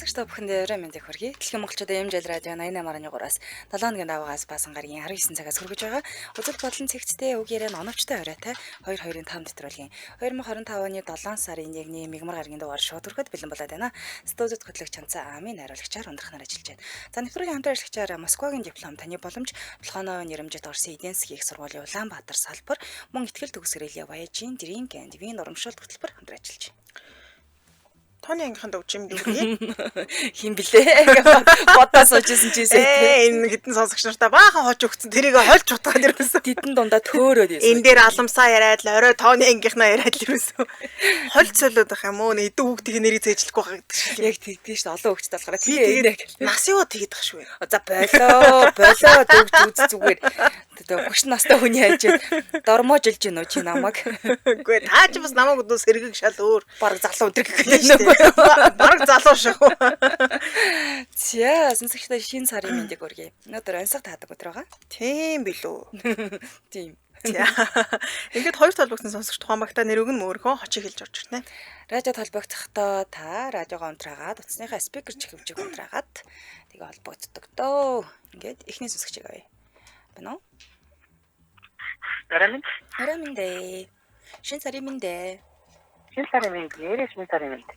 Сонсогчдоо бүхэндээ мэндийг хүргэе. Дэлхийн монголчуудын эмжил радио 88.3-аас 7-ны даваагаас баасан гарагийн 19 цагаас хүргэж байгаа. Үзэл бодлон цэгцтэй үг яриа оновчтой оройтой 2-2-ын 5 нэвтрүүлгийн 2025 оны 7 сарын 1-ний мигмар гарагийн дугаар шууд хүрэхэд бэлэн болоод байна. Студид хөтлөгч Чанцаа Амийн найруулагчаар ундрахнаар ажиллаж байна. За нэвтрүүлгийн хамтран ажиллагчаар Москвагийн диплом таны боломж Плохоновын нэрэмжит Орсын эдийн засгийн их сургуулийн Улаанбаатар салбар мөн ихтгэл төгсгөрийн Вояжийн Дринк энд вин урамшуулт хөтөлбөр хамтран ажиллаж байна. Тооны ангийнханд өгч юм дүүрээ. Хин блэ? Бодоо суужсэн чийсээ. Энэ хитэн сонсогч нартаа баахан хож өгцөн тэрийг хольж утгаад ирсэн. Тэдэн дундаа төөрөөд ирсэн. Энэ дээр аламсаа яриад л орой тооны ангийнхнаа яриад л ирсэн. Хольж солиод байх юм уу? Эдэн хүүхдийн нэрийг зээжлэхгүй байгаа гэдэг шиг. Яг тэгдэж шүү дээ. Олон хүүхд талаараа тэгээд нас юу тэгээд байх шүү. За болоо дөгж үз зүгээр. Тэгээ хөш настай хүний хажууд дормоожилж гин үү чи намайг. Үгүй таа ч бас намайг өдөө сэргийг шал өөр. Бараг залуу өдрөг гэх юм. Бараг залуу шүү. За сонсогчдоо шинэ сарын мэндийг хүргэе. Өнөөдөр онцгой таадаг өдөр байгаа. Тийм билүү. Тийм. Ингээд хоёр толбогдсон сонсогч тухайн багтаа нэр өгн мөөрхөө хочиг хэлж орж ирнэ. Радио толбогдохдоо та радиогоо унтраагаад утасныхаа спикер чихвчиг унтраагаад тэгээ холбогддог дөө. Ингээд эхний сонсогчийг авъя. Бэнэ үү? Араминдэ. Шинэ сарын мэндэ. Шинэ сарын мэнд нэрээ шинэ сарын мэнд.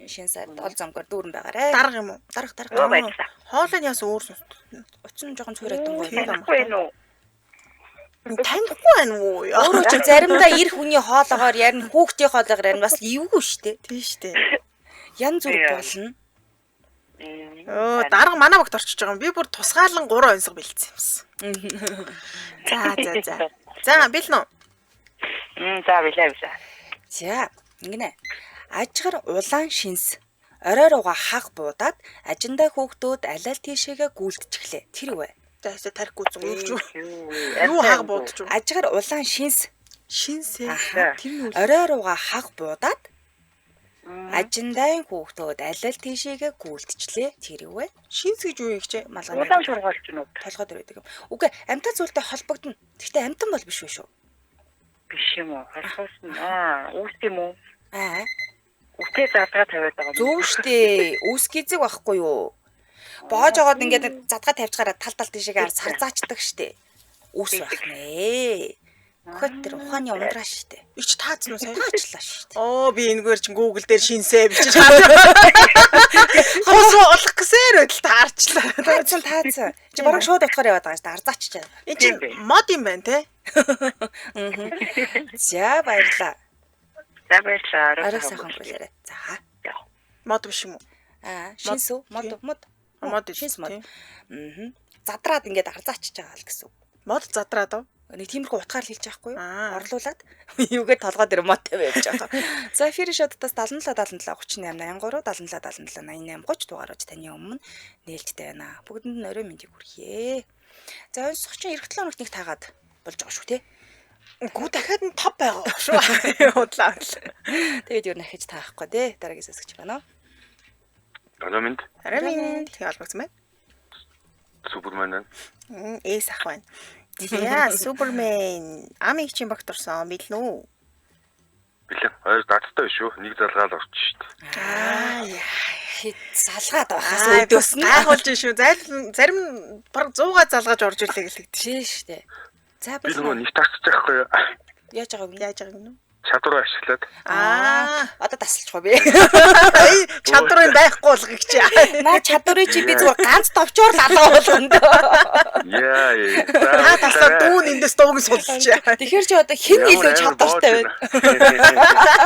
Шинэ сар дол замгаар дүүрэн байгаарэ. Дарга юм уу? Дарга. Хоолой яас өөр сонст. Утсан жоохон цөөрөдөн гоё. Тэгэхгүй нүү. Танихгүй байна уу? Өөрөө ч заримдаа эр хүний хоолоогоор ярина, хүүхдийн хоолоогоор ярина бас эвгүй штэ. Тийм штэ. Ян зүрх болно. Дарга манай багт орчиж байгаа юм. Би бүр тусгаалan 3 онцгой бэлдсэн юмсан. За бэлнэ. За билээ. За ингэнэ. Ажгаар улаан шинс орой руугаа хаг буудаад ажиндаа хүүхдүүд аль тийшээгээ гүйлтчихлээ. Тэр юу вэ? За тарихгүй зүг юу хаг буудаж юу? Ажгаар улаан шинс шинсээ. Тэр нь орой руугаа хаг буудаад ажиндаа хүүхдүүд аль тийшээгээ гүйлтчихлээ. Тэр юу вэ? Шинс гэж юу юм чи? Малгай. Улаан шургаалч нь уу? Толгойд ирээдэг юм. Үгүй амьтаа зүйлтэй холбогдно. Гэхдээ амьтан бол биш шүү. Биш юм уу? Харахаас нь үүс юм уу? Үстэй задгаа тавиад байгаа юм. Зөв штэ. Үүс гизэг байхгүй юу? Боож огоод ингээд задгаа тавьчихаараа тал тийшээгээ сарзаачдаг штэ. Үүс байх нэ. Хот тэр ухааны ундраа штэ. Ич таацсан уу сайн? Таачлаа штэ. Би энэгээр чинь Google дээр шинсээ бичиж хаад. Хос олох гэсээр байтал таарчлаа. Таацсан. Чи бараг шууд авчихаар яваад байгаа штэ. Арзааччаа. Энэ чинь мод юм байна те. За баярлаа. За баярлаа. Арай сайхан болоорой. За. Мод биш юм уу? Шинс үү? Мод. Шинс мод. Задраад ингээд арзаачж байгаа л гэсэн. Мод задраад уу? Нэг тиймэрхүү утгаар хэлж байхгүй юу? Орлуулад юугээр толгой дээр мод тавиа явж байгаа. За эфир шоудаас 77 77 38 83 77 77 88 30 дугаарууд таны өмнө нээлттэй байна. Бүгдэнд нь орой мэндийг хүргье. За онцгой эх 7 хоногт нэг таагаад болж байгаа шүү те. Гүү дахиад нь 5 байгаа шүү. Удлаа. Тэгээд юу нахиж таахгүй те. Дараагийн сэсгч байна. Араминд. Тэгээ олбогцсон байна. Супермен. Эс ах байна. Яа, Супермен. Амиг чинь багт орсон билнэ үү? Билээ. Хоёр даттай биш шүү. Нэг залгаал орчих шүү дээ. Хит залгаад байхаас өдөөс нь гайхуулж шүү. Зарим баг 100-аа залгаж орж ирлээ гэлэгдэж шүү дээ. За би нөгөө нэг тасчих байхгүй юу? Яаж байгаа юм? Чадвараа ашиглаад. Одоо тасалчихгүй би. Чадварын байхгүй болгох чи. Наа чадварыг чи би зүгээр ганц товчоор л алга болгоно. Яа. Таслаа дүүн эндээс дууг сулчих. Тэгэхээр чи одоо хэн илүү чадвартай байна?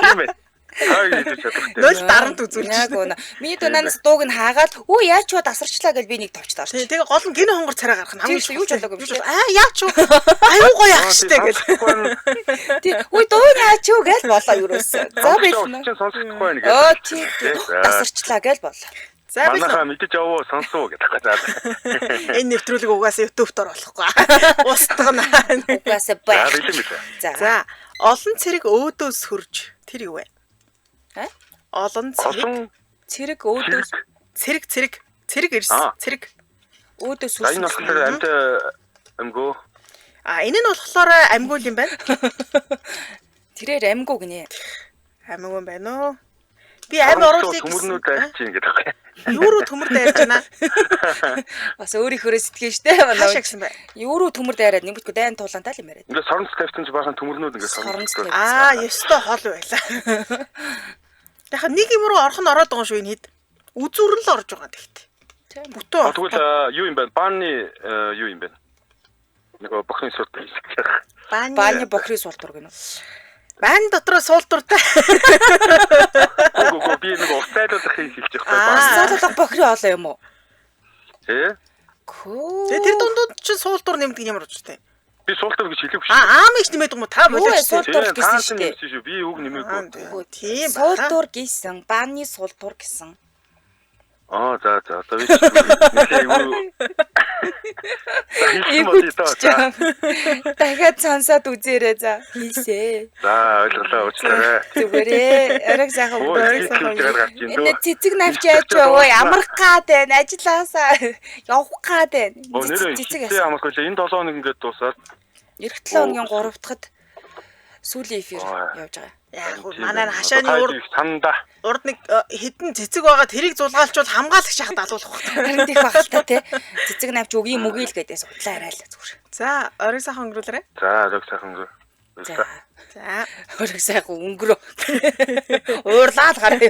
Тийм ээ. Нөл дарамт үзүүлж байна. Миний дунаас дууг нь хаагаад өө яач юу дасарчлаа гэж би нэг товчтой орчих. Тэгээ гол нь гинэ хонгор царай гаргах нь хамгийн юу ч болоогүй биш. Яач юу? Аюу гоё ах штэ гэл. Тий. Үй дуу яач юу гэл болоо юуроос. За билнэ. Чи сонсохгүй байна гэж. Тий. Дасарчлаа гэл болоо. За билнэ. Манайха мэдэж яваа сонсоо гэдэг хаа. Энэ нэвтрүүлэг угаасаа YouTube дээр болохгүй. Устгана. Угаасаа бай. За олон цэрэг өөдөөс хөрж тэр юу вэ? Олон цэрэг өөдөөс цэрэг ирсэн. Цэрэг өөдөөс хөрсөн. Энэ болохоор амт амгөө. Энэ нь болохоор амгуул юм байна. Тэрээр амгуу гинэ. Амгуу юм байна уу? Би амь оруулах төмөрнүүд дайрч ийн гэдэг байна. Юу руу төмөр дайрж байна? Бас өөрийнхөө сэтгэн штэ манай. Хаашаа гэсэн бэ? Юу руу төмөр дайраад нэмэгдэхгүй дайн туулантаа л юм яриад. Ингээд соронц тавьсан чи баахан төмөрнүүд ингээд соронц. Ёстой хол байлаа. Яха нэг юм руу орох нь ороод байгаа шүү энэ хэд. Үзүүрэн л орж байгаа тэгт. Бүтэн. Тэгвэл юу юм бэ? Бааны юу юм бэ? Нэг бохны сууд хийх. Бааны бохрын суултур гэнэ. Баан дотроо суултуртай. Гоо би нэг уцайлуулах хийх гэж байгаа. Суултур бохрын хоолой юм уу? Ээ? Тэр дундууд чи суултур нэмдэг ямар учиртай? Би суултур гэж хэлээгүй шүү. Аамыг ч нэмээд юм уу? Та болооч. Суултур гэсэн шүү дээ. Би үг нэмээгүй. Тийм ба. Суултур гэсэн, бааны суултур гэсэн. За би юу дахиад сонсоод үзээрэй за хийсэ. За ойлголоо уучлаарай. Зүгээрээ орой сайхан энэ энэ цэцэг навч яаж өө амрах гад байна ажилласаа явах гад байна. Цэцэг амрах гэж энэ 7 хоног ингээд дуусаад эх 7 хоногийн 3 дахьад сүүлийн эфир явж байгаа. Яг манай хашааны урд нэг хідэн цэцэг байгаа тэрийг зулгаалчвал хамгаалагч хахад алуулах байна. Харин тийх багтаа те. Цэцэг навч өгье мөгий л гэдээс судлаа арай л зүгээр. За, орой сайхан өнгөрүүлээрэй. За, орой сайхан өнгөрөө. За, орой сайхан өнгөрөө. Уурлаад гараа.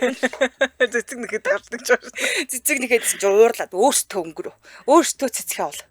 Цэцэг нэхэд тавьдаг ч байна. Цэцэг нэхэд ч уурлаад өөртөө өнгөрөө. Өөртөө цэцгээ ол.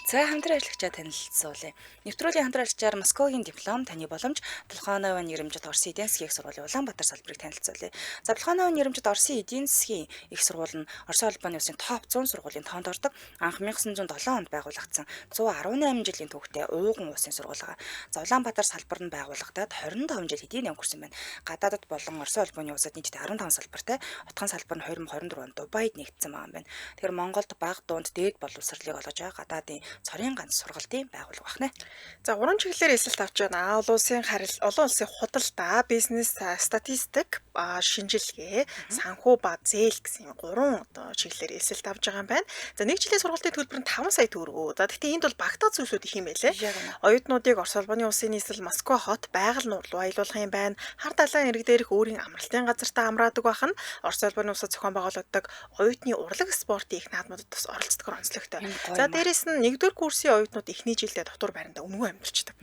За хамтран ажиллагчаа танилцуулъя. Нэвтрүүлгийн хамтран ажиллагчаар Москвагийн диплом, таны боломж, Плехановын нэрэмжит Оросын эдийн засгийн их сургуулийн Улаанбаатар салбарыг танилцуулъя. За Плехановын нэрэмжит Оросын эдийн засгийн их сургууль нь Оросын улбаны улсын топ 100 сургуулийн тоонд ордог. Анх 1907 онд байгуулагдсан 118 жилийн түүхтэй ууган улсын сургууль. За Улаанбаатар салбар нь байгуулагдаад 25 жил хэдийн өнгөрсөн байна. Гадаадд болон Оросын улбаны улсад нийтдээ 15 салбартай. Утгын салбар нь 2024 онд Дубайд нэгдсэн байгаа юм байна. Тэгэхээр Монголд бага дунд дээд боловсролыг олгож байгаа гадаадын цорын ганц сургалтын байгууллага байна. За 3 чиглэлээр эсэлт авч байна. Олон улсын худалдаа, бизнес, статистик, шинжилгээ, санхүү ба зээл гэсэн 3 чиглэлээр эсэлт авж байгаа юм байна. За нэг жилийн сургалтын төлбөр нь 5 сая төгрөгөө. За тэгэхээр энд бол багтаа зүйлсүүд их юм байлээ. Оюутнуудыг Орос улбаны улсын нийслэл Москва хот байгаль нуурлуу аялуулах юм байна. Хар далайн ирэг дээрх өөрийн амралтын газартаа амраадаг байх нь Орос улбаны улсад зохион байгуулагддаг оюутны урлаг спортын их наадмуудад бас оролцдог онцлогтой. За дээрэс нь 1-р курсын оюутнууд эхний жилдээ дотор байранда өмнөө амьдарчдаг.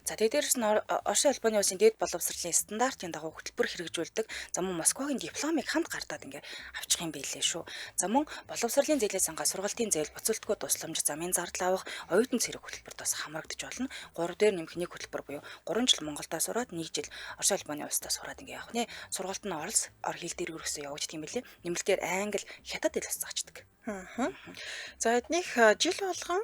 За тэгээ дээрэс нь Оросын улбаны улсын дээд боловсролын стандартын дагуу хөтөлбөр хэрэгжүүлдэг. За мөн Москвагийн дипломыг хамт гардаад ингээ авчих юм билээ шүү. За мөн боловсролын зээлээс ангаа сургалтын зээл буцалтгүй тусламж замын зардал авах оюутан цэрэг хөтөлбөрт бас хамрагдаж болно. 3 дээр нэмэх нэг хөтөлбөр буюу 3 жил Монголдо сураад 1 жил Оросын улбаны улсдаа сураад ингээ явах нэ. Сургалт нь Орос хэл дээр өргөсөө явуулдаг юм билээ. Нэмэлтээр англи, хятад хэл засагчдаг. За эднийх жил болгон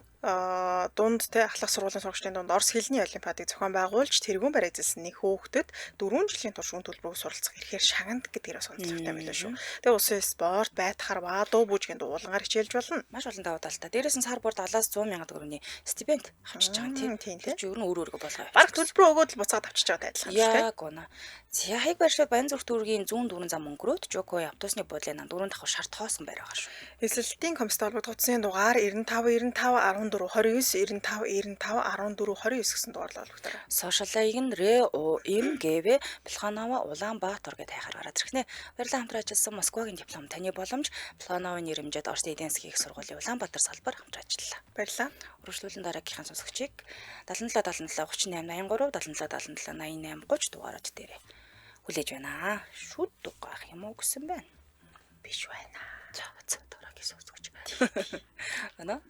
дунд те ахлах сургуулийн сурагчдын дунд Орос хэлний олимпиадыг зохион байгуулж тэргүүн барь эзэлсэн нэг хүүхдэд 4 жилийн турш үн төлбөрөөр суралцах ирэхээр шаганд гэдгээрээ сонирхолтой байлаа шүү. Тэгээ улсын спорт, байтахаар ба дуу бүжгийн дуулангаар хичээлж болно. Маш олон давуу талтай. Дээрээс нь сар бүр 70-аас 100 сая төгрөгийн стипенд авчиж байгаа тийм. Тэр чинь ер нь өөр өөргөө болгоо. Бараг төлбөрөө өгөөд л буцаад авчиж байгаа адилхан шүү дээ. Яг гоо. За хаяг байршаад Баян зүрх дүүргийн 104 зам өнгөрөөд Жоко автобусны буудлын 4 давхар шарт хоосон байр байгаа шүү. Эсэлтийн комиссар холбогд утасны дугаар 95 14 29 95 14 29 гэсэн дугаарлал олгогдорой. Сошиалайг нь РОМГВ Плеханова Улаанбаатар гэдэг хайхаар гараад ирэх нэ. Баярлалаа хамтран ажилласан Москвагийн диплом таны боломж Плехановын нэрэмжит Оросын эдийн засгийн их сургуулийн Улаанбаатар салбар хамтран ажиллалаа. Баярлалаа. Үргэлжлүүлэн дараагийнхаа сонсогчийг 77 77 38 83 77 77 88 30 дугаарууд дээрээ хүлээж байна. Шүд дугаах юм уу гэсэн байна. Биш байна. За дараагийн сонсогч. Ana?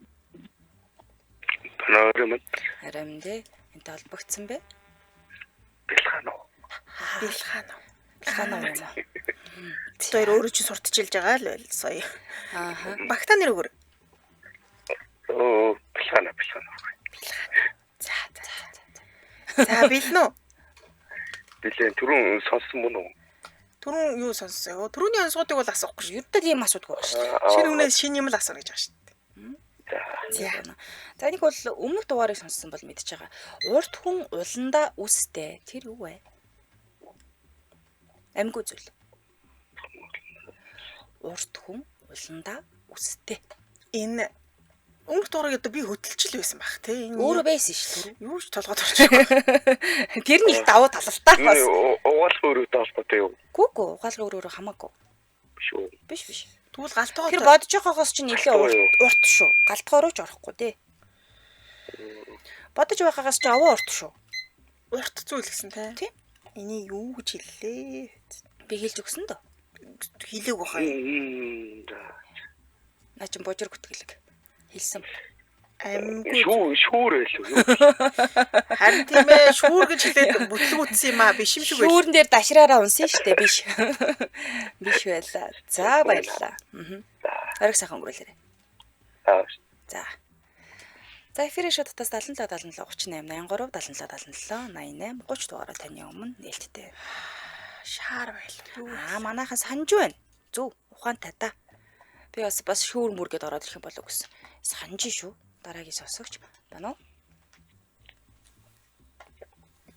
Панорам. Арамдэ энэ толбогдсон бэ? Плеханов. Плеханов юм аа. Тэр өөрөө чи сурталчилж байгаа л байл сая. Ааха. Багтаа нэр өгөр. Плеханов. За билнэ үү? Билээ түрүүн сонссон мөн үү? Түрүүн юу сонссоо? Түрүүний ansуудыг бол асуухгүй шүү. Юутай ийм асуудаг байна шүү. Шинэ үнээс шинэ юм л асууна гэж байгаа шүү. За энийг бол өмнөх дугаарыг сонссон бол мэдчихэж байгаа. Урт хүн уланда үстэй. Тэр юу вэ? Амьгүй зүйл. Урт хүн уланда үстэй. Энэ Өнгө дуурайг одоо би хөдөлчл байсан баг тий. Өөрөө байсан шүү дээ. Юу ч толгойд орчихгүй. Тэр нь их давуу талтай бас. Угаалга өрөөтэй холбоотой юу? Гүгүү угаалга өөрөө хамаагүй. Биш үү? Биш. Тэгвэл галтгоо Тэр бодож байгаагаас чинь нэлээ урт шүү. Галтгоороо ч орохгүй тий. Бодож байгаагаас ч аваа урт шүү. урт зүйл гэсэн тий. Тий. Эний юу гэж хэллээ? Би хэлж өгсөн дөө. Хэлээг бахаа. Наа чин божир гүтгэлэг. Хэлсэн. Амьгүй. Шүүр байлгүй юу? Харин тийм ээ шүүр гэж хэлээд бүтлгүүцсэн юм аа биш юм шиг байл. Шүүрэн дээр дашраараа унсан шүү дээ биш. Биш байлаа. За баярлаа. Ориг сайхан өнгөрүүлээрэй. За. За эфирийн шууд татас 77 77 38 83 77 77 88 30 дугаараа таны өмнө нээлттэй. Шаар байл. Манайхан санж байна. Зөв ухаантай та. Би бас шүүр мүр гэдээ ороод ирэх юм болов гэсэн. Санж шүү. Дараагийн сонсогч байна уу?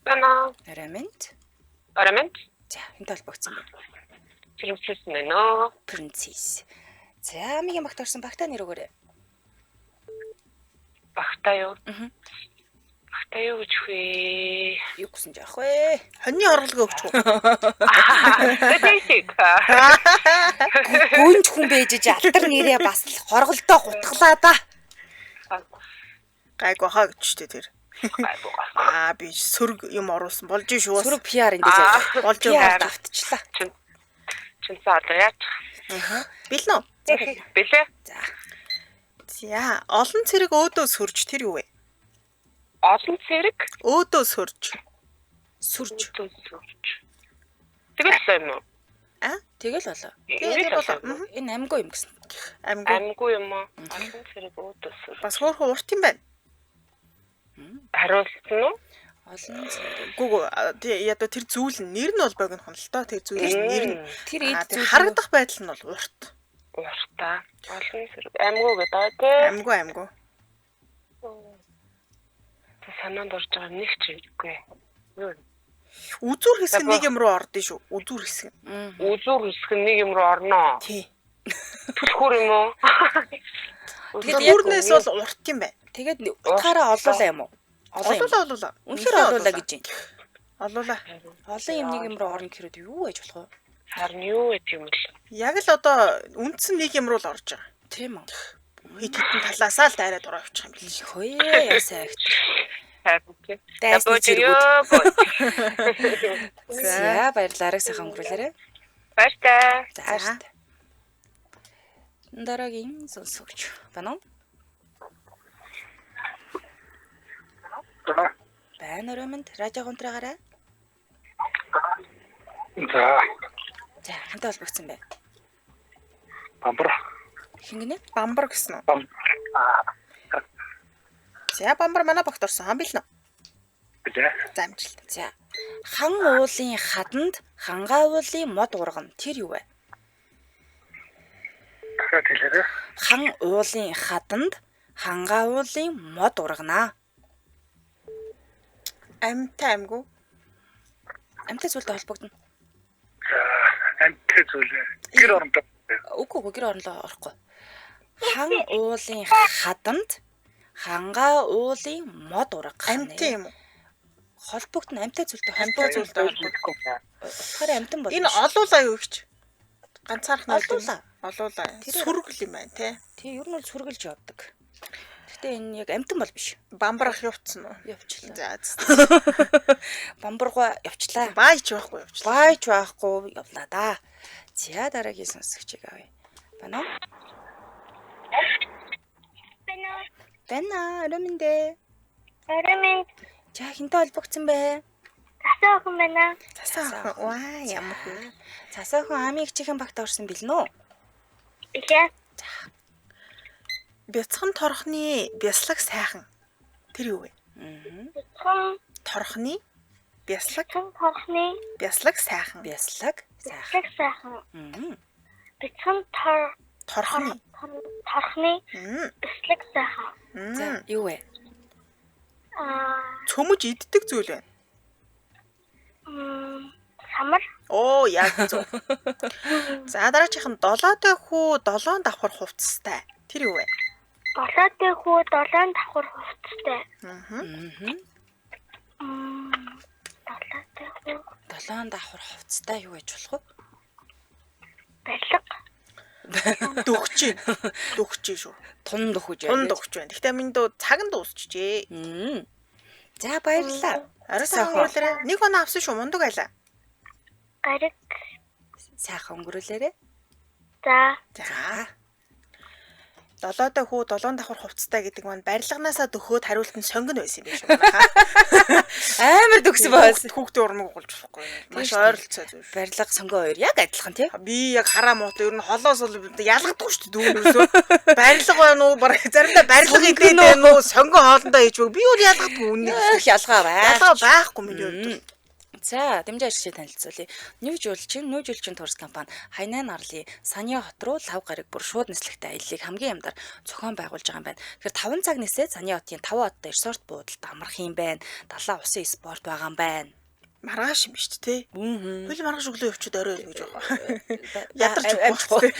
Бана. Арамент. За, энэ толбогцсон байна. Принцесс нэ. Принцесс. За, амигийн багт орсон багтаа нэр өгөөрэй. Багтаа юу? Багтаа юу гэж вэ? Юу гэсэн жаах вэ? Хоньны орлого өгч үү? Тэтэйсик. Гүнж хүн бэжж алдар нэрээ бас л хорголдоо гутглаа да. Гайг бахаа гэжтэй тэр. Гайгүй. Би сөрөг юм оруулсан болж шүү. Сөрөг PR ингэж болж PR автчлаа. Чин саалаа яач. Бэлнэ. Бэлээ. За, олон цэрэг өөдөө сөрж тэр юу вэ? Олон цэрэг Өөдөө сөрж. Тэгэл юм уу? Тэгэл болоо. Тэгээд болоо. Энэ амьгүй юм гэсэн. Амьгүй юм уу? Олон цэрэг өөдөөс. Бас хөөрхөн урт юм байна. Хариулсан уу? Олон зэрэг. Гүг ядаа тэр зүйл нь нэр нь бол богинохон л тоо тэр зүйлээс нэр нь. Тэр эд зүйл харагдах байдал нь бол урт. Уртаа. Олон цэрэг амьгүй гэдэг тий. Амьгүй. Санаанд орж байгаа нэг ч хэрэггүй. Юу? Үзүүр хэсэг нэг юм руу ордё шүү. Үзүүр хэсэг. Үзүүр хэсэг нэг юм руу орноо. Тий. Түлхүүр юм уу? Түлхүүрнээс бол урт юм байна. тэгээд утгаараа олуулаа юм уу? Олуулаа. Үнэхээр олуулаа гэж юм. Олуулаа. Олон юм нэг юм руу орно гэхэд юу байж болох вэ? Харин юу гэдэг юм бэл. Яг л одоо үндсэн нэг юм руу л орж байгаа. Тийм үү? Хит хитэн талаасаа л дайраад ороо явчих юм бэл. Хөөе ясаа. Хайртай. Дайсны зэргүүд. За. За баярлалаа. Арга сайхан өнгөрүүлээрэй. Баяртай. За. Дараагийн сонсогч байна уу? Байна өрөөмөнд радио гонтраагаараа. За, хантай холбогдсон бай. Бамбар. Хингэнэ? Бамбар гэсэн үү? За, бамбар манай багт орсон. Бэлнэ. За, амжилт. За. Хан уулын хаданд хангаа уулын мод ургана. Тэр юу вэ? Хан уулын хаданд хангаа уулын мод ургана. Амьтай амьгүй. Амьтаа зүйлтэй холбогдно. Амт зүйл. Гэр оронтой. Үгүй гэр оронлоо орохгүй. Хан уулын хаданд хангаа уулын мод ургана. Амьтай юм уу? Холбогдно амьтаа зүйлтэй холбогдно. Тэгэхээр амьтан болно. Энэ олуулаа юу гэж? Ганцаарх нь Олуулаа. Сүргэл юм байна те. Тий, ер нь бол сүргэлж явдаг. Гэхдээ энэ яг амьтан бол биш. Бамбарах явцсан уу? Явчлаа. За. Бамбаргаа явчлаа. Баайч байхгүй явчлаа. Баайч байхгүй явлаа да. За дараагийн сонсогчийг авъя. Байна уу? Бана, өрөөмөндөө. Өрөөмөнд За хинтээ холбогдсон бэ? тасаа охин байна. Тасаа. Ваа ямар хөө. Цасаахан амийн чихэн багт орсон бэлнэ үү? Ихэ. Бяцхан торхны бяслаг сайхан. Тэр юу вэ? Хон Торхны бяслаг торхны бяслаг сайхан. Бяслаг сайхан. бяцлаг сайхан. Бяцхан Торхны. торхны бяцлаг сайхан. За юу вэ? Цөмөж иддэг зүйл байна. Самар. Оо яг зөв. За дараагийн 7 дахь хүү 7 давхар хувцастай. Тэр юу вэ? Долоотой хүү 7 давхар хувцастай. Долоотой хүү 7 давхар хувцастай юу гэж болох вэ? барилга. Дөгч шүү. Тун дөхөж Тун дөгч байна. Гэхдээ минь дөө цаг нь дуусчихжээ. За баярлалаа. Арай сайхан өнгөрүүлээрэ. Нэг хоног авсан шүү. Мундаг байлаа. Гариг. Сайхан өнгөрүүлээрэ. За. За. 7-той хүү 7 давхар хувцастай гэдэг маань барилганаасаа дөхөөд хариулт нь сонгоно байсан юм биш үү? Амар дөгсөн баас. Хүүхдийн урмыг угуулж болохгүй. Маш ойролцоо зүйл. Барилга сонгоо хоёр яг адилхан тий. Би яг хараа муутай ер нь холоос бол ялгадаггүй шүү дээ дүүнөөсөө. Барилга байна уу? Заримдаа барилга идээд байна уу? Сонгоо хоолндоо хийж өг. Би өөр ялгадаггүй үнэ. Ялгаа бай. Ялгаа байхгүй миний хувьд. За, дэмжээ ашигч танилцуулъя. Нүүжүүлчин турс компани Хайнайн арлын Санья хот руу лав гараг бүр шууд нислэгтэй аяллыг хамгийн ямдар зохион байгуулж байгаа юм байна. Тэгэхээр 5 цаг нисээд Санья хотын 5 хоттой resort буудалд амрах юм байна. Далаа усын спорт байгаа юм байна. Маргааш юм шүү дээ. Хөл маргааш өглөө явчиад орой гэж байгаа. Ядарч амжихгүй.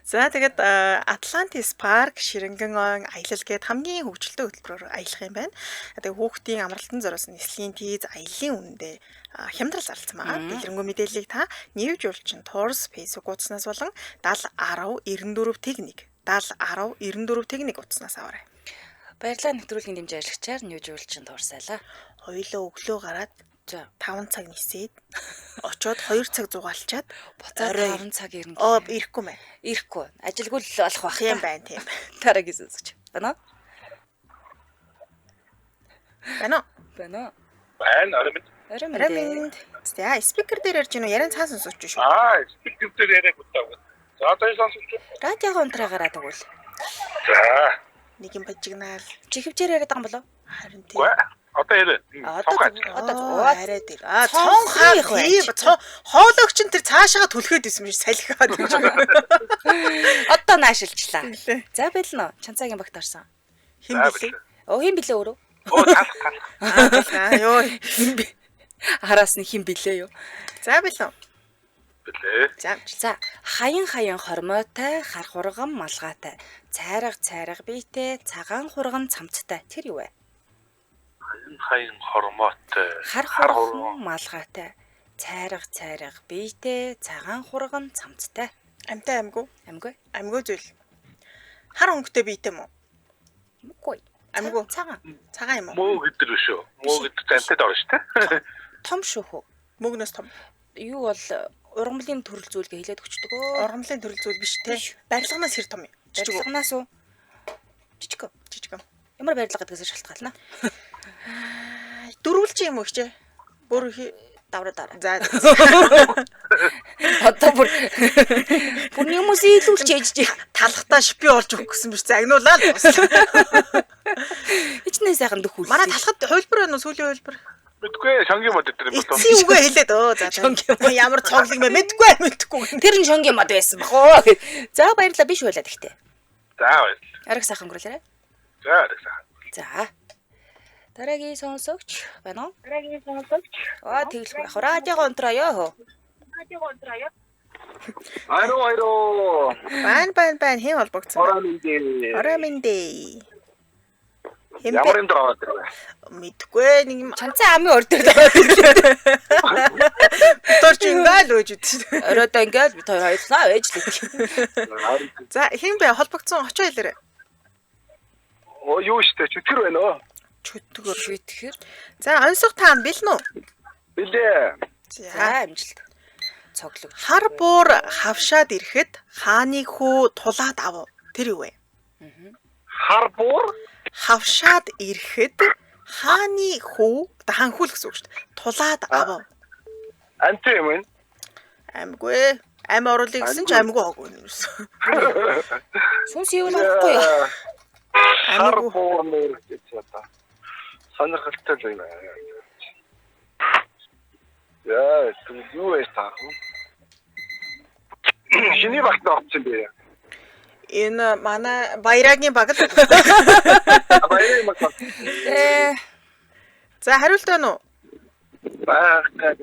За тэгээд Atlantis Park Ширэнгэн аялал гээд хамгийн хөгжилтэй хөтөлбөрөөр аялах юм байна. Тэгээд хүүхдийн амралтын зориулсан нислэгийн тийз аяллаа үнэндээ хямдрал зарлцсан байгаа. Дэлгэрэнгүй мэдээллийг та Нүүжүүлчин Tours Facebook утаснаас болон 701094 техник 701094 техник утаснаас аваарай. Баярлалаа нэвтрүүлгийн дэмжээ ашигчаар Нүүжүүлчин Tours айлаа. Хоёулаа өглөө гараад 5 цаг нисээд очоод 2 цаг зугаалчаад буцаад 10 цаг ирнэ. Ирэхгүй мэн. Ирэхгүй. Ажилгүй л болох байх. Тийм байна, тийм. Дараагийн сонсогч. Байна уу? Байна. Байна. За, спикер дээр ярьж гинөө яран цаа сонсогч шүү. Спикер дээр яриаг утаа. За одоо сонсогч. Радиогоо унтраагараа тэгвэл. За. Нэг юм бажигнаал. Чихвчээр яриад байгаа юм болов? Харин тийм. Одоо яриа. Одоо арай тийм. Цонхаа тийм. Хоолойгч нь тэр цаашаага түлхээд исэн биш салхиад гэж. Одоо наашилчлаа. За байлна уу? Чанцаагийн багт орсон. Хин билээ? Хин билээ өөрөө? Ёо. Араас нь хин билээ юу? За байлна. За хаян хормойтой хар хурган малгайтай цайраг биетэй цагаан хурган цамцтай тэр юу вэ? Хаян хормойтой хар хурган малгайтай цайраг биетэй цагаан хурган цамцтай. Амтай амгүй зүйл. Хар өнгөтэй биетэй мүү? Үгүй. Амгүй. Цагаан юм уу? Муу гэдэг шүү. Муу гэдэг амтад орно шүү дээ. Том шүү хөө. Мөгнөөс том. Юу бол ургамлын төрөл зүйлгээ хилээд өгчдөг. Ургамлын төрөл зүйл биш те. Барилганаас хэр том юм? Барилганаас уу? Жижиг. Ямар барилга гэдгээс шалтгаална. Дөрвөлж юм уу хчээ? Бүр давра. За. Одоо бүр хүмүүс илүүлж ээжж талхтаа шипи олж өгөх гэсэн биш загнуулаа л дуслаа. Хичнээн сайхан дөхүүл. Манай талхад хувилбар байна уу? Сүүлийн хувилбар. Мэдгүй шонгийн мод дээр юм болов. Эцсийн үгээ хэлээд за. Ямар цоглог мэ мэдгүй. Тэр нь шонгийн мод байсан баг оо. За баярлалаа биш байлаа гэхдээ. За баярлалаа. Арга сайхан өнгөрүүлээрэй. За арга сайхан. За. Дараагийн сонсогч байна уу? Тэглэх байх. Радиогоо унтрааё. Айро. Байн хэн холбогдсон? Ораминдээ. Ямар юм драад вэ? Мэдгүй нэг юм чанцаа амын ор дээр даа. Торч ингээл өөж үтсэн. Оройдоо ингээл бид хоёр хоёулаа ээжлээ. За хэн бэ холбогдсон очоо хэлээрэй. Юу штэ чөтгөр байна оо. Чөтгөр. За онцгой таан бэлнэ үү? Билээ. За амжилт. Цоглог. Хар буур хавшаад ирэхэд хааны хүү тулаад ав. Тэр юу вэ? Хар буур хавшаад ирэхэд хааны хүү ханхүүл гэсэн үг шүү дээ. Тулаад ав. Анти юм уу? Амгүй. Ам оруулыг гэсэн ч амгүй хоогүй юм. Сүнс юу болохгүй юу? Хар буур нэр гэж одоо. Сонирхолтой юм байна. Яа, юу вэ таа? Шиний багт орсон бэ? Энэ манай баярагийн баг л. Баярын баг. За хариулт байна уу? Байх гад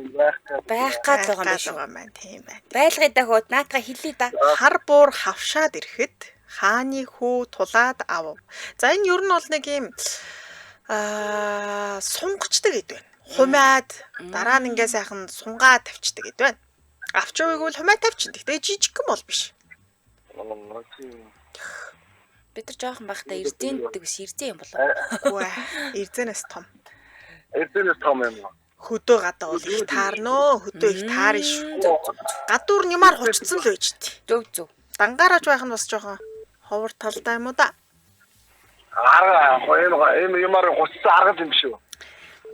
байгаа юм байна. Тийм байна. Байлгая да хөөд наатга хэлээ да. Хар буур хавшаад ирэхэд Хааны хүү тулаад ав. За энэ ер нь бол нэг юм сунгачдаг гэдэг байна. Хумаад дараа нь ингээ сайхан сунгаа тавьчдаг гэдэг байна. Авч яваагүй л хумаа тавьчихдаг. Тэгээ жижигхэн бол биш. Бид нар жоохон байхдаа эрзэн гэдэг ус эрзэн юм болоо. Үгүй эрзэнээс том. Эднээс том юм. Хөдөө гадаа бол их таарнөө. Хөдөө их таарна шүү. Гадуур нямаар хучцсан л байж тээ. Зөв. Дангаараж байх нь бас жоохон ховор талдаа юм уу да. Ийм юмар хуцсан аргал юм шүү.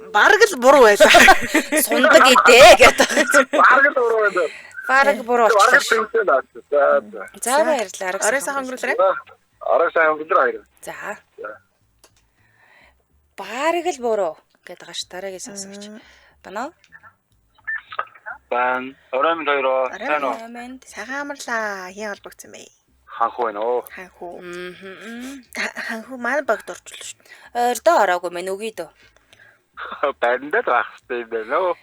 Бараг л буруу байлаа. Сундаг идэ гэдэг. Аргал уруу байдаг. Бараг буруу болчихлоо. За баярлалаа. Орой сайхан өнгөрүүлээрэй. Арай сайн өнгөрөө хоёр. За. Бараг л буруу гэдэг гааш дараагийн сонсогч. Бана. Бан. Орой минь хоёроо. Сайн уу? Амэнд. Сайхан амарлаа. Хин холбогдсон бэ? Ханхуу байна уу? Ханхуу. Ханхуу маань багт орчлоо шүү. Ордоо ороогүй мэн үгүй дөө. Бандад байх хэрэгтэй байна уу?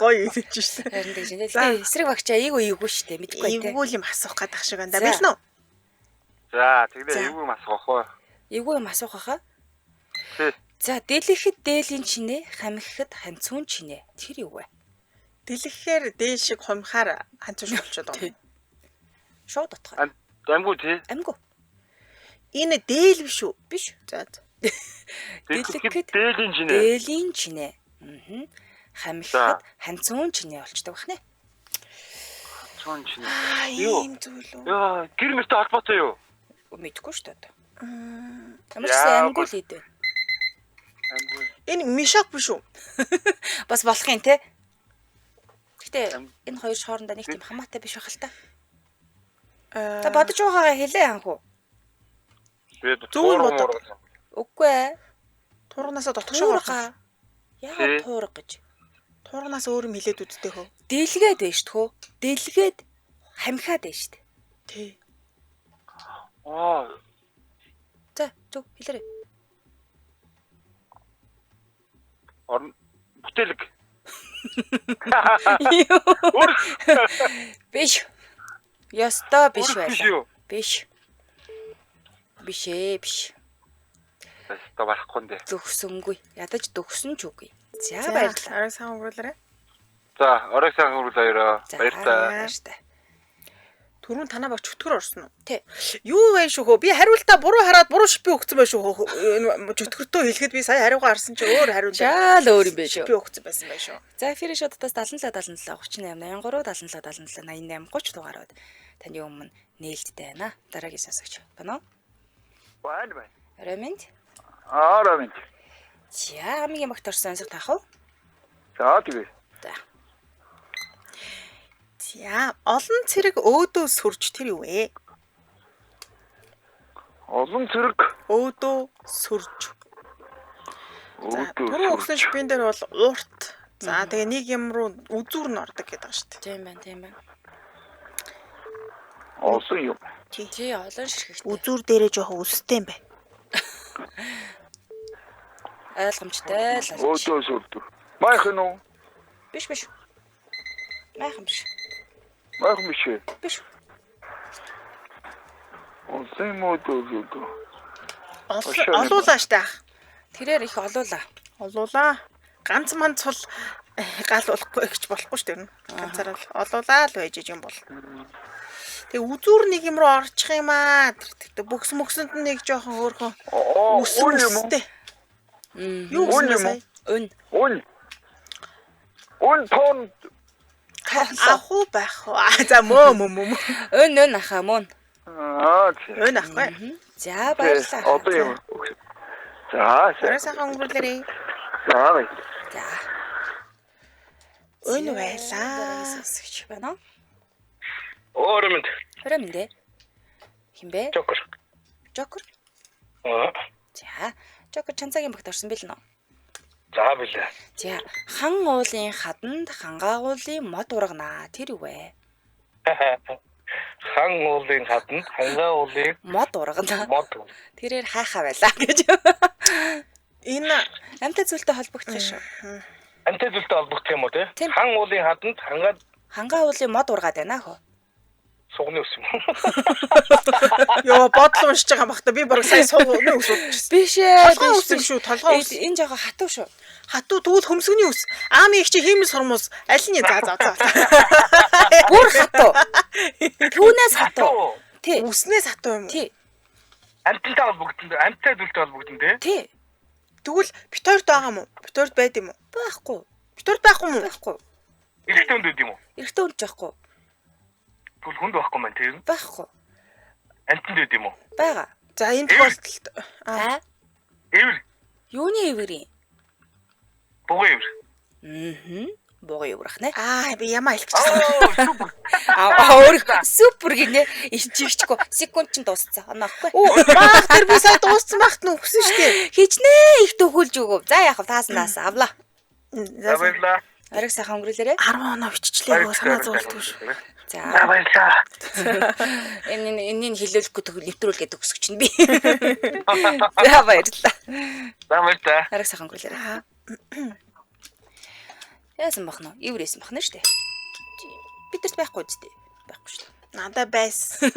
Гоё идэж шээ. Харин тийм дээ. Тэгээ эсрэг багчаа ийггүй шүү дээ. Мэдгүй те. Эвгүй юм асуух гэдэг шиг байна. Билнэ үү? За, тэгвэл юу юм асуух вэ? Эвгүй юм асуух хаа. Тий. За, дэлгэхэд дээлийн чинээ, хамхихэд ханцуун чинээ. Тэр юу вэ? Дэлгэхээр дээл шиг хумхаар ханцууш болчиход байгаа. Шууд утгаар. Амгүй тий. Амгүй. Энэ дээл биш үү? Биш. За. Дэлгэхэд дээлийн чинээ. дээлийн чинээ. Хамхихэд ханцуун чинээ болчдөг бахнэ. Цон чинээ. Ийм зүйл үү? Яа, гэр мөртөө холбоотой юу? Мэдгүй шүү дээ. Ямар ч сайн амгүй л идэ. Амгүй. Энэ мишок биш үү? Бас болох юм те. Гэтэ энэ хоёр хоорондоо нэг тийм хамаатай биш байх л та. Та бодож байгаагаа хэлээ анхуу. Зөв бодоод. Үгүй ээ. Тургнасаа дотгошоо гаргах. Яагаад туурга гэж? Тургнаас өөр юм хэлээд үзтээ хөө. Дэлгээд байж тхөө. Дэлгээд хамхаад байж тээ. Тий. За, зөв хэлээрэй. Орн бүтээлэг. Биш. Яста биш Биш байлаа. юу? Биш. Биш. Яста барахгүй нэ. Зөвхсөнгүй. Ядаж дөгсөн ч үгүй. За баярлалаа. Орой сайхан өнгөрүүлээрэй. За, орой сайхан өнгөрүүл хоёроо. За, Баярлалаа. баярлалаа. Түрүүн танаа баг чөтгөр орсон уу? Тий. Юу вэ шүү хөө? Би хариултаа буруу хараад буруу шипи өгсөн байх шүү хөө. Чөтгөртөө хэлэхэд би сая хариугаа харсан чи өөр хариулт. Жаал өөр юм биш Шипи үү? өгсөн байсан байх шүү. За эфирийн шоудаас 77 38 83 77 77 88 30 дугаарууд таны өмнө нээлттэй байна. Дараагийн сонсогч байна уу? Байна. Ромент. Ромент. За хамгийн багт орсон сонсох таах уу? За, тэгээ. За. За, олон цэрэг өөдөө сүрж тэр юу вэ? Олон цэрэг. Өөдөө сүрж. За, Өөдөө түрүү өгсөн шипийн дээр бол урт. За, тэгээ нэг юм руу үзүүр нь ордог гэдэг байгаа шүү дээ. Тийм байна. Олон юм. Тий, олон ширхэгтэй. Үзүүр дээрээ жоохон өстэй юм байна. Ойлгомжтой л. Өөдөө сүрдэг. Майхан уу? Биш. Майхан биш. Майхан биш ээ. Биш. Олон өөдөө сүрдэг. Олуулаа штэ ах. Тэрээр их олуулаа. Олуулаа. Ганц манц бол гал болохгүй гэж болохгүй шүү дээ. Ганцаараа олуулаа л байж юм бол. Тэгээ үзүүр нэг юм руу орчих юм аа. Тэр бөксөнд нэг жоохон өөрхөн өсөмөстэй. Юу юм? Өн. Өн тон. Аху байх. За мөө. Өн ахаа мөн. Өн ахгүй. За баярлалаа. Одоо юм. За, Орой сайхан өнгөрүүлээрэй. За, бай. За. Өн байлаа. Дараагийн сонсогч байна уу? Ромент. Ромент. Хинбэ? Жокер. За, Жокер чанцагийн багт орсон бил нөө. За, билээ. За, хан уулын хаданд хангаагуулын мод ургана. Тэр юу вэ? Хан уулын хатанд хангаа уулын Мод ургана. мод. Тэрээр хаахаа байлаа гэж. Энэ Амтай зүйлтэй холбогдсон шүү. Амтай зүйлтэй холбогдох юм уу те? Тийм. Хан уулын хатанд Хангаа уулын мод ургаад байна хөө. Сугны ус юм уу? Йоо бодлоо уншиж байгаа бахта би баг сая сууны ус уудчихсан. Биш ээ. Толгойн ус юм шүү, толгойн ус. Энэ жоо хатуу шүү. Хатуу тэгвэл хөмсгөний ус. Аамын их чи хиймэл сурмус. Аль нь за. Бүр хатуу. Түүнээс хатуу. Тий. Үснээс хатуу юм уу? Тий. Амттай бол бүгдэнд амттай зүйлтэй бол бүгдэнд тий. Тий. Тэгвэл битүүрт байгаа юм уу? Битүүрт байд юм уу? Байхгүй. Битүүрт байхгүй юм уу? Байхгүй. Эрэгтэй хүнд үү юм уу? Эрэгтэй хүн жахгүй. Тэгвэл хүнд байхгүй маань тий. Байхгүй. Амттай үү юм уу? Бага. За энэ тохиолдолд Эвэр. Юуны эвэрийн? Бугай эвэр. Богоо эврах нэ. би ямаа хэлчих гэсэн. Супер. Өөр супер гинэ. Иччихгүй. Секунд ч дууссан. Онохгүй. Баах тэр би сая дууссан багт нь өгсөн шүү дээ. Хичнээн их төгөлж өгөв. За яах вэ? Тааснаас авлаа. За баярлаа. Ариг сайхан өнгөрүүлээрэ. 10 оноо биччихлээ санаа зовлтгүй шүү. За. За баярлаа. Энэний хилүүлэхгүй тэгвэл нэвтрүүлгээд өгсөг чинь би. За баярлаа. За баярлаа. Ариг сайхан өнгөрүүлээрэ. Яасан бахна? Иврээсэн бахна штэ. Бидэрт байхгүй үстэй. Байхгүй штэ. Надаа байсан.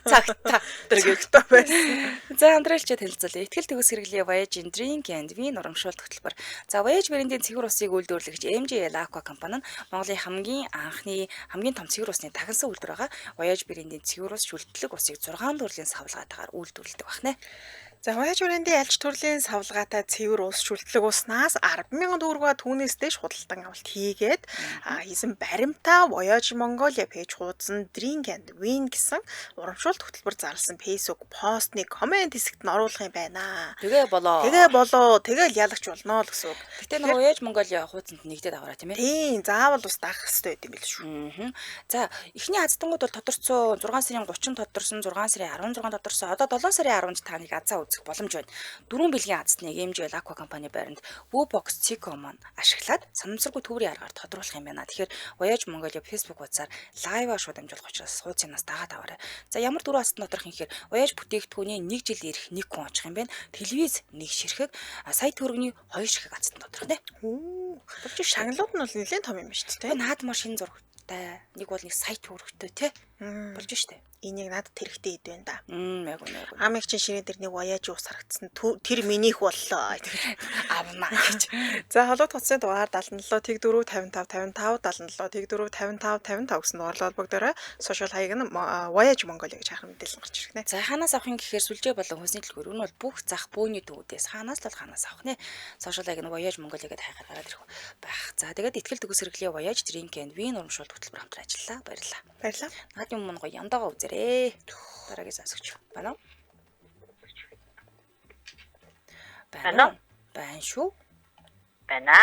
Цагтаа Дэрэгтэй байсан. За хамтралчид хэлцүүлээ. Итгэл төгс хэрэглээ Voyage Drink and Wine урамшуулт хөтөлбөр. За Voyage брендийн цэгэр усыг үйлдвэрлэгч MJL Aqua компани нь Монголын хамгийн том цэгэр усны тагнасан үйлдвэр байгаа. Voyage брендийн цэгэр ус шүлтлэг усыг 6 төрлийн савлгаатаагаар үйлдвэрлэдэг байна. За Voyage брендийн альч төрлийн савлгаатай цэвэр ус шүлтлэг уснаас 10,000 төгрөгөөр түүнээс дэш худалдан авалт хийгээд хийсэн баримтаа Voyage Mongolia пэйж хуудсан Drink and Wine гэсэн урамшуулт хөтөлбөр зарласан Facebook постны комент хэсэгт нь оруулах юм байна. Тэгээ болоо. Тэгэл ялагч болно л гэсэн үг. Гэтэ нэг Voyage Mongolia хуудсанд нэгдээд аваарай тийм ээ. Тийм, заавал ус даах хэрэгтэй байт юм биш шүү. За эхний аздангууд бол тодорцоо 6 сарын 30 тодорсон, 6 сарын 16 тодорсон, одоо 7 сарын 15-ыг азаа үзэх боломж байна. 4 бэлгийн азныг MJL Aqua компани байранд Wobox Cico маань ашиглаад санамсаргүй төврийн аргаар тодруулах юм байна. Тэгэхээр Voyage Mongolia Facebook хуудасаар лайваар шууд амжуулах учраас хуудсынаас дагаад аваарай. За ямар 4 астан тодорох юм хэрэг Voyage бүтээгдэхүүний 1 жил ирэх 1 хүн очих юм байна. Телевиз 1 ширхэг, сая төгрөгийн 2 ширхэг астан тодорох нэ. Болж шагналууд нь бол нэлээд том юм шүү дээ. Наад машин зурагтай. Нэг бол нэг сая төгрөгтэй те. Болж штэ. Энийг надад хэрэгтэй ид байна да. Яг. Амиг чин ширээ дээр нэг Voyage ус харагдсан. Тэр минийх боллоо. Авна гэж. За холбогд утасны дугаар 77 тэгдүрүү 55 55 77 тэгдүрүү 55 55 гэсэн дугаарлал холбогдорой. Сошиал хаяг нь Voyage Mongolia гэж харах мэдээлэл гарч ирэх нэ. За хаанаас авах юм гэхээр сүлжээ болон хүнсний дэлгүүр нь бол бүх зах бөөний төвүүдээс хаанаас авах нэ. Сошиал хаяг нь Voyage Mongolia гэдэг хайгаар гараад ирэх байх. За тэгээд итгэл төгс хэрэглээ Voyage Drink and Wine урамшуулт хөтөлбөр хамтран ажиллаа. Баярлалаа. Наад юм гоё яндаагаа үзээрэй. Дараагийн засагч байна уу? Байна шүү. Байна.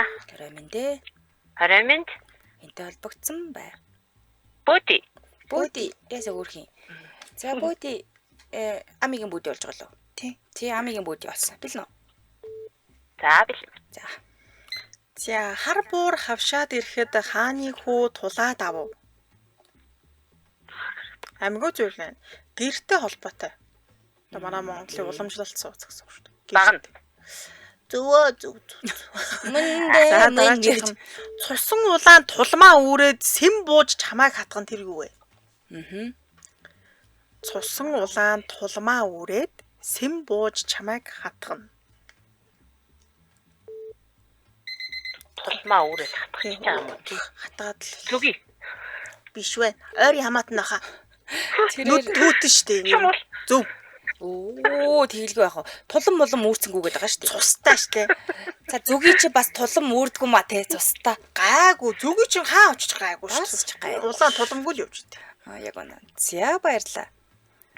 Хараминд энтэй холбогдсон бай. Бөөди ясаа өөрхийн. За бөөди амигийн бөөди болж байгаа лөө. Тий амигийн бөөди болсон. Билнэ. За бил. За хар буур хавшаад ирэхэд хааны хүү тулаад авав. Амигүй зүйл нэ. Гэртэй холбоотой. Одоо манай Монголын уламжлалт сууц гэсэн үг шүү дээ. Баганд. Зүв. Мөн цусан улаан тулмаа үүрээд сэм бууж чамайг хатган тэр юу вэ? Цусан улаан тулмаа үүрээд сэм бууж чамайг хатгана. Тулмаа үрээд хатгах юм уу? Хатгаад л Зүги. биш вэ? Ойрын хамаат наха. Нүд түүтэн штэ. Зөв. Тэгэлгүй яах вэ? Тулам молом үүрцэнгүүгээд байгаа шүү дээ. Цустай штэ. За зүги чи бас тулам үүрдгүү ма те цустай. Гайгүй. Зүги чинь хаа очиж гайгүй Бас штэ. Улаан туламгүй л явж дээ. Яг үнэ. За баярлаа.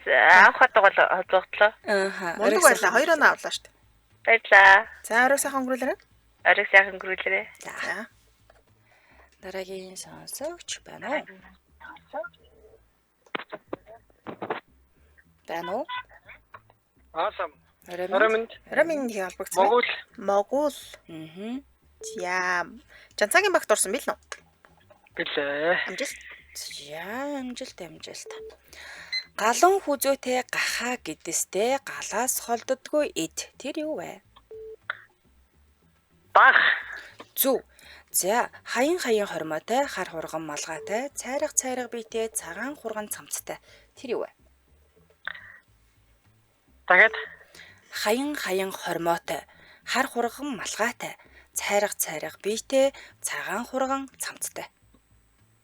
За анх хатаг бол зогтлоо. Мундаг байлаа. 2 оноо авлаа штэ. Баярлаа. За орой сайхан өнгөрүүлээрэй. Ариг сайхан өнгөрүүлээрэй. За. Дараагийн сонсогч байна уу? Байна уу? Аасам. Хараминд. Хараминд холбогдсон. Могул. За. Жанцаагийн багт орсон бил нөө. Билээ. Амжилт. Амжилт. Галан хүзөөтэй гахаа гэдэстэй галаас холддгүй эд. Тэр юу вэ? Баг. Зүв. За, хаян хормоотой, хар хурган малгайтай, цайрга биетэй, цагаан хурган цамцтай. Тэр юу вэ? Дахиад Хаян хормоотой, хар хурган малгайтай, цайрга биетэй, цагаан хурган цамцтай.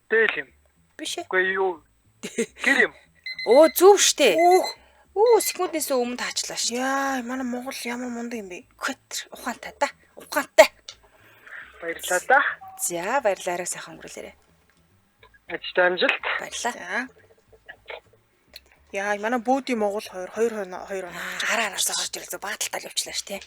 Дээл юм. Биш ээ. Үгүй юу? Гэр юм. Оо, зөв штэ. Оо, секундээс өмнө таачлаа штэ. Яа, манай Монгол ямар мундаг юм бэ? Хөтр ухаантай да. Ухаантай. Баярлалаа да. За, баярлалаа сайхан өнгөрүүлээрэй. Ажид амжилт. Баярлалаа. За. Яа, манай бүүдийн Монгол 2 оноо. Гараараас гарч ирэл бааталтал явчлаа ш тий.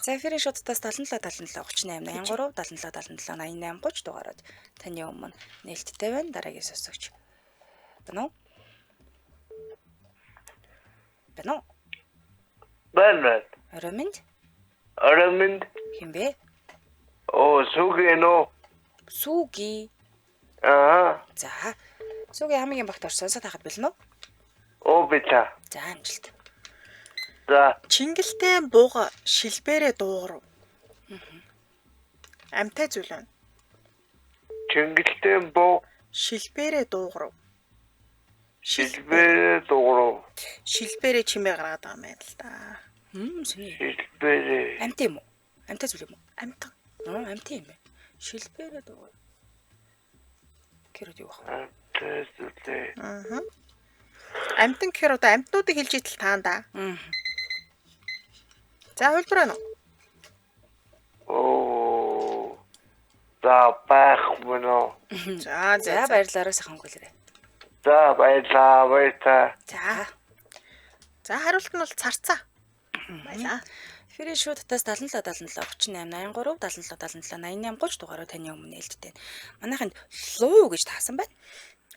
За эфирийн шуудтаас 77 38 83 77 77 88 30 дугаараад таны өмнө нээлттэй байна. Дараагийн сонсогч. Бэнүү? Байна. Ороминд хин бэ? Сүүгэнөө. Сүүги. За. Сүүгийн хамгийн багт орсон сатахад бэлнэ үү? Бита. За амжилт. За. Чингэлтэй бууга шилбэрээ дуугарав. Амтай зүйл байна. Чингэлтэй буу Шилбэрээ дуугарав. Шилбэрээ чимээ гаргаад байгаа юм байна л да. Сэний. шилбэрээ. Амт юм уу? Амтай зүйл юм уу? Амтан. Амт юм бэ. Шилбэрээ дуугар. Кэрүүд юу бах? Тэсүлээ. Амтан гэхээр одоо амтнуудыг хэлж идэл таанда. За хөлбөр байна уу? За байх мөн. За баярлалаа сайхан өнгөрүүлээрэй. За баярлаа. За хариулт нь бол царцаа. Баялаа. Эфирийн шуудтаас 77 38 83 77 88 30 дугаараа таны өмнө нээлттэй. Манайханд луу гэж таасан байна.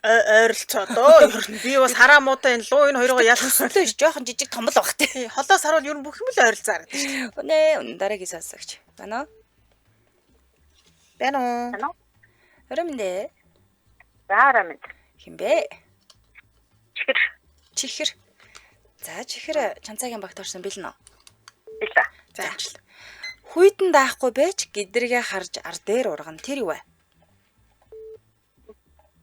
Ойролцоо доо. Ер нь би бас хараа муутай энэ луу энэ хоёроо ялхсантай жоохон жижиг томбол баг тий. Холоос харуул ер нь бүх юм л ойролцоо харагдаж шүү. Үнэ дараагийн сонсогч. Байна уу? Ороминд. Ороминд. Хин бэ? Чихэр. За чихэр чанцаагийн багт орсон бэлнэ үү? Билээ. За амжилт. Хүйтэн даахгүй байж гидрэгээ харж ар дээр урган тэр юу вэ?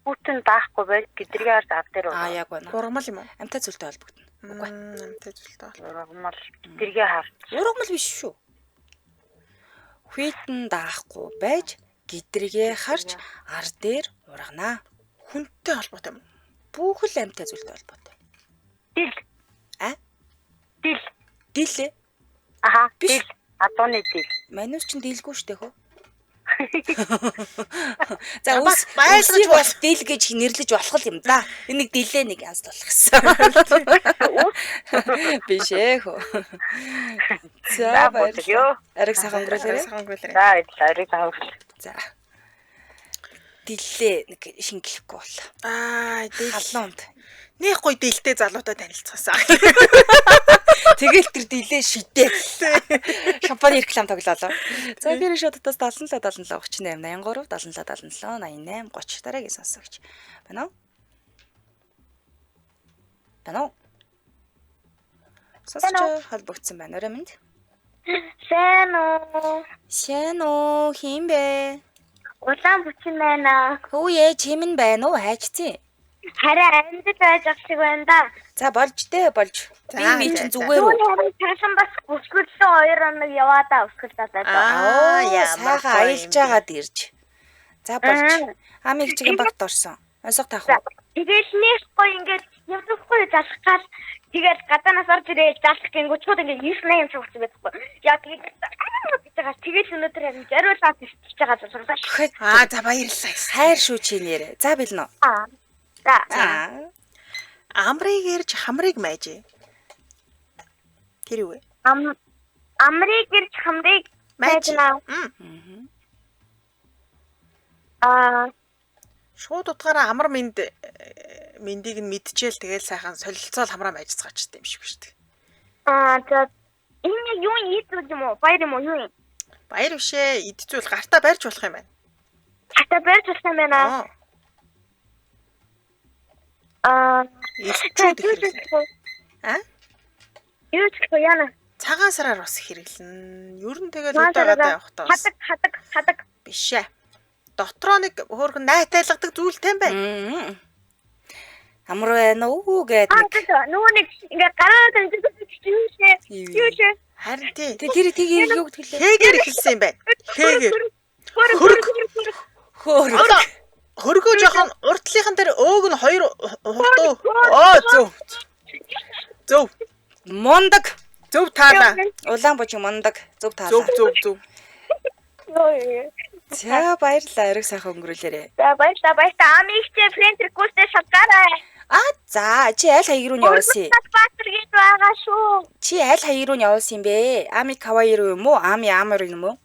Хүйтэн даахгүй байж гидрэгээ харж ар дээр урган. Яг байна. Ургамал юм уу? Амтай зүйлтэй холбогдно. Үгүй. Амтай зүйлтэй бол. Ургамал гидрэгээ харж. Ургамал биш шүү. Хүйтэн даахгүй байж гидрэгээ харж ар дээр урганаа. Хүнтэй холбоотой юм. Бүх л амтай зүйлтэй холбоотой. Дил. Дил. Дил. Адууны дил. Манус ч дийлгүй штэ хөө. За байлгаж бас дил гэж нэрлэж болох юм да. Энийг дилээ нэг янз болох гэсэн. Биш ээ хөө. За баярлалаа. Ариг сайхан өнгөрүүлээрэй. Ариг сайхан. За. Дилээ нэг шингэлэхгүй бол. Дил. Халуунд. Нэг гоё дилтэй залуутай танилцсан. Тэгэл тэр дилээ шидээ. Шампань реклам тоглоолоо. За эфирийн шуудтаас 77 38 83 77 77 88 30 дараагийн сонсогч. Байна уу? Сонсож холбогдсон байна. Ороминд. Сайн уу? Хин бэ? Улаан бүчин байна. Хөөе, чимэн байна уу? Хайчцیں۔ Хараа амьд байж ах шиг байна да. За болж. Би чинь зүгээр үү? Цаасан бас бүсгүрлэн 2 хоног яваад өсгөл татаад. Сайхан аялж байгаад ирж. За болж. Амиг чигийн багт орсон. Онцгой таах уу? Тэгэл нэг гоё ингээд явдаггүй залах гал тэгэл гадаанаас орж ирээд залах гингүү чууд ингээд 9-8 цаг болсон байхгүй. Яа тэгэл өнөөдөр харин жаруулаад ирчихэж байгаа залгасаа. За баярлалаа. Хайр шүү чи нэрэ. За бэлнэ. За. Амрыг ирж хамрыг майжээ. Тэр юу вэ? Амрыг ирж хамрыг майжнаа. Шууд утгаараа амар мэндийг нь мэдчихэл тэгэл сайхан солилцоол хамраа майжцгаачтай юм шиг шүү дээ. За энэ юу ийдүүл юм уу? Баяр юм уу? Юу юм? Баяр бишээ. Идцүүл гартаа барьж болох юм байна. Гартаа барьж болох юм байна. Юу ч яана. Цагаан сараар бас хэрэглэн. Ер нь тэгэл удаагаад явах таа. Хадаг. Биш ээ. дотроо нэг хөөрхөн найтайлгадаг зүйлтэй юм байна. Амар байна уу гэдэг. Нөгөө нэг ингээ гараад юу шээ. Харин тий. Тэр юу гэдэг вэ? Хэгээр эхэлсэн юм байна. Хэгээр. Хөөр. Одоо хөргөө жоохон уртлынхан дээр өөг нь 2 хурдуу. Зөв. Мондаг. Зөв таана. Улаан бочи мондаг. Зөв таалаа. Зөв. За баярлалаа. Эрэг сайхан өнгөрүүлээрэй. За баярлалаа. Амигчээ фрэнд реквестээ шалгаарай. За чи аль хаяг руу явуулсан? Баатар гэж байгаа шүү. Чи аль хаяг руу явуулсан бэ? Ами кавай руу юм уу? Ами амар юм уу?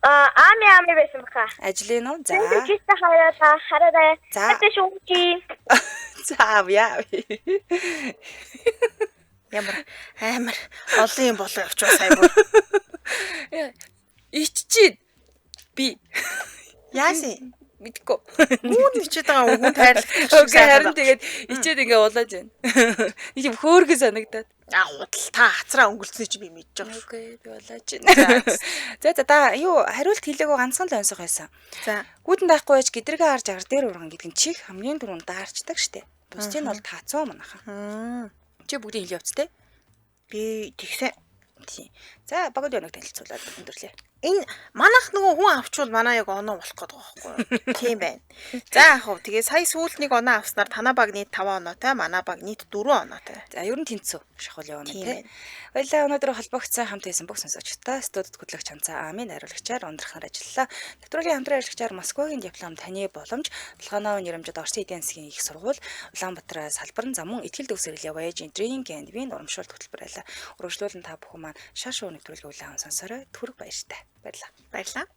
Ами байсан баха. Ажлын уу? За. Чиста хараарай. За. Тэ шүүчи. За яа. Амар олон юм болоо явчихваа сая бүр. Иччихэд би Яасын? мэдгүй. Мууд ичээд байгаа үгэн тайрлагч. Окей харин тэгээд ичээд ингээ улааж байна. Нэг юм хөөргө санагдаад. Худал та хацраа өнгөлцсөн чи би мэдэж байгаа. Окей би улааж байна. За та юу хариулт хэлээгөө ганцхан л онцох байсан. За. Гүдэн дахгүй байж гидрэгэ харж агаар дээр урган гэдэг нь чих хамгийн түрүүнд даарчдаг штэ. Бусдын бол таацуу манайхан. Чи бүгдийг хэл явц те. Би тэгсэн. Тий. За багад өнөг танилцуулаад өндөрлөө. Энэ манайх нөгөө хүн авчвал манай яг оноо болох гэдэг байгаа байхгүй юу? Тийм байна. За яг хөө тэгээ сая сүүлд нэг оноо авснаар танаа баг нийт 5 оноотой, манай баг нийт 4 оноотой. За ер нь тэнцүү шахал явна Тийм тий. байна. Баялаа өнөөдөр холбогдсон хамт байсан бүх сонсогчдоо студид хөтлөгч Ханцаа Амийн хариулагчаар ундрахаар ажиллалаа. Нэвтрүүлгийн хамтран ажиллагчаар Москвагийн диплом таны боломж Толгоноо нэрэмжид Орсын эдийн засгийн их сургууль Улаанбаатар салбар нь замун ихтгэл төгсрөл явааж drink and wine урамшуулт хөтөлбөр байлаа. Үргэлжлүүлэн та бүхэн маань шаш шоу нэвтрүүлгийн улаан сонсорой. Түрэг баяртай. Баярлалаа. Баярлалаа.